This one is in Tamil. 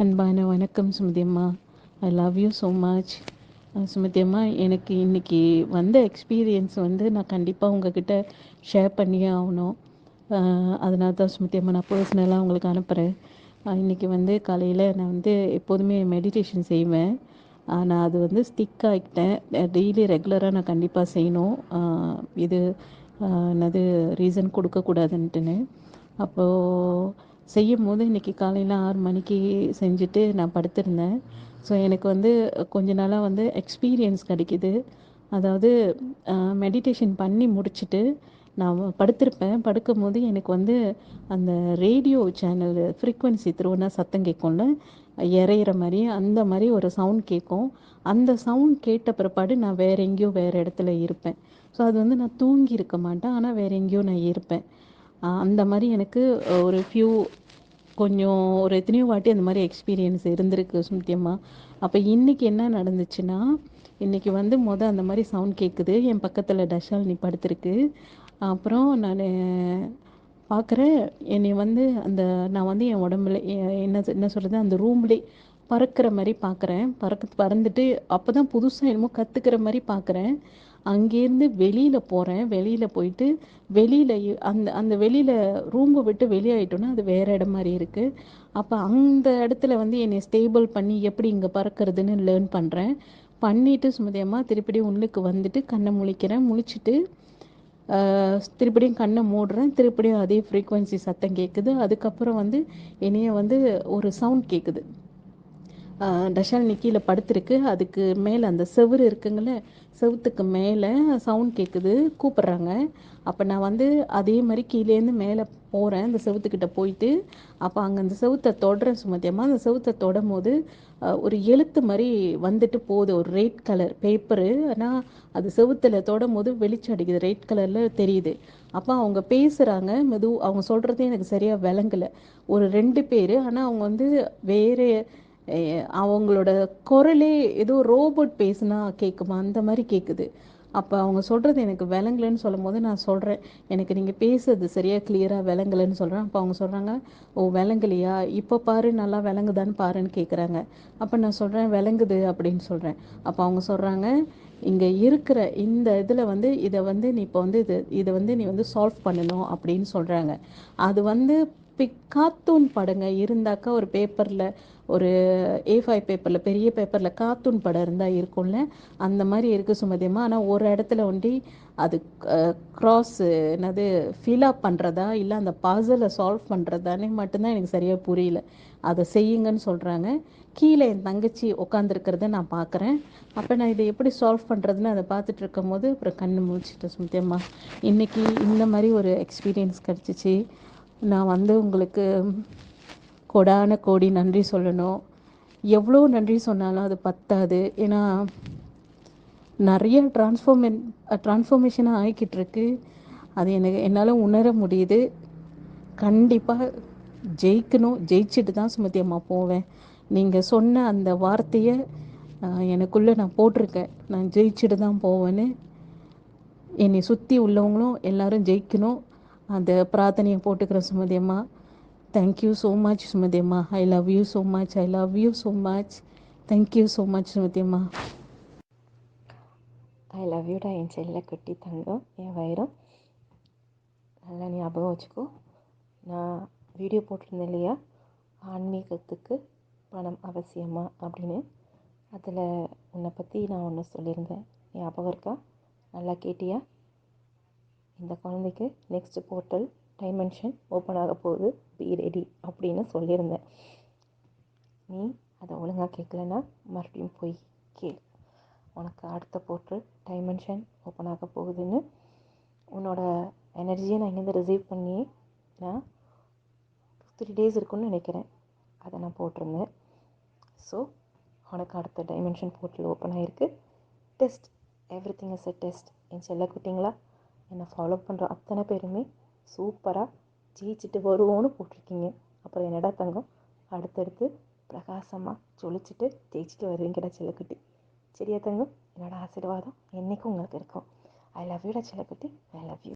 அன்பான வணக்கம் சுமதி அம்மா. I love you so much. Sumathi அம்மா, எனக்கு இன்றைக்கி வந்த எக்ஸ்பீரியன்ஸ் வந்து நான் கண்டிப்பாக உங்ககிட்ட ஷேர் பண்ணியே ஆகணும். அதனால தான் சுமதி அம்மா நான் பர்சனலாக உங்களுக்கு அனுப்புகிறேன். இன்றைக்கி வந்து காலையில் நான் வந்து எப்போதுமே மெடிடேஷன் செய்வேன். நான் அது வந்து ஸ்டிக் ஆகிட்டேன். டெய்லி ரெகுலராக நான் கண்டிப்பாக செய்யணும். இது என்னது ரீசன் கொடுக்கக்கூடாதுன்ட்டுன்னு. அப்போது செய்யும்போது இன்றைக்கி காலையில் 6 மணிக்கு செஞ்சுட்டு நான் படுத்திருந்தேன். ஸோ எனக்கு வந்து கொஞ்ச நாளாக வந்து எக்ஸ்பீரியன்ஸ் கிடைக்கிது. அதாவது மெடிடேஷன் பண்ணி முடிச்சுட்டு நான் படுத்திருப்பேன். படுக்கும்போது எனக்கு வந்து அந்த ரேடியோ சேனல் ஃப்ரீக்வன்சி த்ரூனா சத்தம் கேட்கும்ல, இரையிற மாதிரி அந்த மாதிரி ஒரு சவுண்ட் கேட்கும். அந்த சவுண்ட் கேட்ட பிற்பாடு நான் வேறு எங்கேயோ வேறு இடத்துல இருப்பேன். ஸோ அது வந்து நான் தூங்கி இருக்க மாட்டேன், ஆனால் வேறு எங்கேயோ நான் இருப்பேன். அந்த மாதிரி எனக்கு ஒரு கொஞ்சம் ஒரு எத்தனையோ வாட்டி அந்த மாதிரி எக்ஸ்பீரியன்ஸ் இருந்திருக்கு சுமதி அம்மா. அப்போ இன்றைக்கி என்ன நடந்துச்சுன்னா, இன்றைக்கி வந்து அந்த மாதிரி சவுண்ட் கேட்குது. என் பக்கத்தில் டஷாலினி படுத்திருக்கு. அப்புறம் நான் பார்க்குறேன், என்னை வந்து நான் வந்து என் உடம்புல என்ன சொல்கிறது, அந்த ரூம்லே பறக்கிற மாதிரி பார்க்குறேன். பறந்துட்டு அப்போ தான் புதுசாக என்னமோ கற்றுக்கிற மாதிரி பார்க்குறேன். அங்கேருந்து வெளியில் போகிறேன். வெளியில் போயிட்டு வெளியில் அந்த அந்த வெளியில் ரூமை விட்டு வெளியாயிட்டோன்னா அது வேறு இடம் மாதிரி இருக்குது. அப்போ அந்த இடத்துல வந்து என்னை ஸ்டேபிள் பண்ணி எப்படி இங்கே பறக்கிறதுன்னு லேர்ன் பண்ணுறேன். பண்ணிவிட்டு சுமதி அம்மா திருப்பியும் உள்ளுக்கு வந்துட்டு கண்ணை முழிக்கிறேன். முழிச்சிட்டு திருப்பியும் கண்ணை மூடுறேன். திருப்பியும் அதே ஃப்ரீக்வன்சி சத்தம் கேட்குது. அதுக்கப்புறம் வந்து என்னைய வந்து ஒரு சவுண்ட் கேட்குது. டஷாலினி கீழே படுத்திருக்கு. அதுக்கு மேலே அந்த செவுரு இருக்குங்கள, செவுத்துக்கு மேலே சவுண்ட் கேட்குது, கூப்பிட்றாங்க. அப்போ நான் வந்து அதே மாதிரி கீழேருந்து மேலே போகிறேன். அந்த செவுத்துக்கிட்ட போயிட்டு அப்போ அங்கே அந்த செவுத்தை தொடுறேன் சுமதி அம்மா. அந்த செவுத்தை தொடும் போது ஒரு எழுத்து மாதிரி வந்துட்டு போகுது, ஒரு ரெட் கலர் பேப்பரு. ஆனால் அது செவுத்தில் தொடும் போது வெளிச்சம் அடிக்குது, ரெட் கலரில் தெரியுது. அப்போ அவங்க பேசுகிறாங்க. அவங்க சொல்கிறதே எனக்கு சரியாக விளங்கலை. ஒரு 2 பேர், ஆனால் அவங்க வந்து வேறு அவங்களோட குரலே ஏதோ ரோபோட் பேசுனா கேட்குமா அந்த மாதிரி கேட்குது. அப்போ அவங்க சொல்கிறது எனக்கு விளங்கலைன்னு சொல்லும் போது நான் சொல்கிறேன், எனக்கு நீங்கள் பேசுறது சரியாக கிளியராக விளங்கலைன்னு சொல்கிறேன். அப்போ அவங்க சொல்கிறாங்க, ஓ விளங்கலையா, இப்போ பாரு நல்லா விளங்குதான்னு பாருன்னு கேட்குறாங்க. அப்போ நான் சொல்கிறேன் விளங்குது அப்படின்னு சொல்கிறேன். அப்போ அவங்க சொல்கிறாங்க, இங்கே இருக்கிற இந்த இதில் வந்து இதை வந்து நீ இப்போ வந்து இதை வந்து நீ வந்து சால்வ் பண்ணணும் அப்படின்னு சொல்கிறாங்க. அது வந்து கார்ட்டூன் படங்க இருந்தாக்கா ஒரு பேப்பரில், ஒரு A5 பேப்பரில், பெரிய பேப்பரில் கார்ட்டூன் படம் இருந்தால் இருக்கும்ல, அந்த மாதிரி இருக்குது சுமதி அம்மா. ஆனால் ஒரு இடத்துல ஒண்டி அது என்னது ஃபில் பண்ணுறதா இல்லை அந்த பசிலை சால்வ் பண்ணுறதானே மட்டும்தான் எனக்கு சரியாக புரியல. அதை செய்யுங்கன்னு சொல்கிறாங்க. கீழே என் தங்கச்சி உட்காந்துருக்கிறத நான் பார்க்குறேன். அப்போ நான் இதை எப்படி சால்வ் பண்ணுறதுன்னு அதை பார்த்துட்டு இருக்கும் போது அப்புறம் கண்ணு முழிச்சிட்டேன் சுமதி அம்மா. இன்றைக்கி இந்த மாதிரி ஒரு எக்ஸ்பீரியன்ஸ் கிடச்சிச்சு. நான் வந்து உங்களுக்கு கோடான கோடி நன்றி சொல்லணும். எவ்வளோ நன்றி சொன்னாலும் அது பத்தாது. ஏன்னா நிறைய ட்ரான்ஸ்ஃபர்மேஷனாக ஆகிக்கிட்டு இருக்கு. அது என்னால் உணர முடியுது. கண்டிப்பாக ஜெயிக்கணும், ஜெயிச்சுட்டு தான் சுமதி அம்மா போவேன். நீங்கள் சொன்ன அந்த வார்த்தையை எனக்குள்ளே நான் போட்டிருக்கேன், நான் ஜெயிச்சுட்டு தான் போவேன்னு. என்னை சுற்றி உள்ளவங்களும் எல்லோரும் ஜெயிக்கணும், அந்த பிரார்த்தனையை போட்டுக்கிறேன் சுமதி அம்மா. தேங்க்யூ ஸோ மச் சுமதி அம்மா. I love you so much. I love you so much. Thank you so much Sumathi அம்மா. ஐ லவ் யூடா என் செல்ல குட்டி தங்கம், என் வைரம். நல்லா ஞாபகம் வச்சுக்கோ. நான் வீடியோ போட்டிருந்தேன் இல்லையா, ஆன்மீகத்துக்கு பணம் அவசியமா அப்படின்னு. அதில் உன்னை பற்றி நான் ஒன்று சொல்லியிருந்தேன், ஞாபகம் இருக்கா? நல்லா கேட்டியா? இந்த குழந்தைக்கு நெக்ஸ்ட் போர்ட்டல் டைமென்ஷன் ஓப்பன் ஆக போகுது, பி ரெடி அப்படின்னு சொல்லியிருந்தேன். நீ அதை ஒழுங்காக கேட்கலன்னா மறுபடியும் போய் கேள். உனக்கு அடுத்த போர்ட்டல் டைமென்ஷன் ஓப்பன் ஆக போகுதுன்னு உன்னோட எனர்ஜியை நான் இங்கேருந்து ரிசீவ் பண்ணி நான் 3 days இருக்குன்னு நினைக்கிறேன், அதை நான் போட்டிருந்தேன். ஸோ உனக்கு அடுத்த டைமென்ஷன் போர்ட்டல் ஓப்பன் ஆகிருக்கு. Test, everything is a test. என் செல்ல குட்டிங்களா, என்னை ஃபாலோ பண்ணுற அத்தனை பேருமே சூப்பராக ஜெயிச்சுட்டு வருவோன்னு போட்டிருக்கீங்க. அப்புறம் என்னடா தங்கம், அடுத்தடுத்து பிரகாசமாக ஜொலிச்சுட்டு ஜெயிச்சுட்டு வருவீங்கடா செல்லக்குட்டி. சரியா தங்கம்? என்னோட ஆசீர்வாதம் என்றைக்கும் உங்களுக்கு இருக்கும். ஐ லவ் யூடா செல்லக்குட்டி. ஐ லவ் யூ.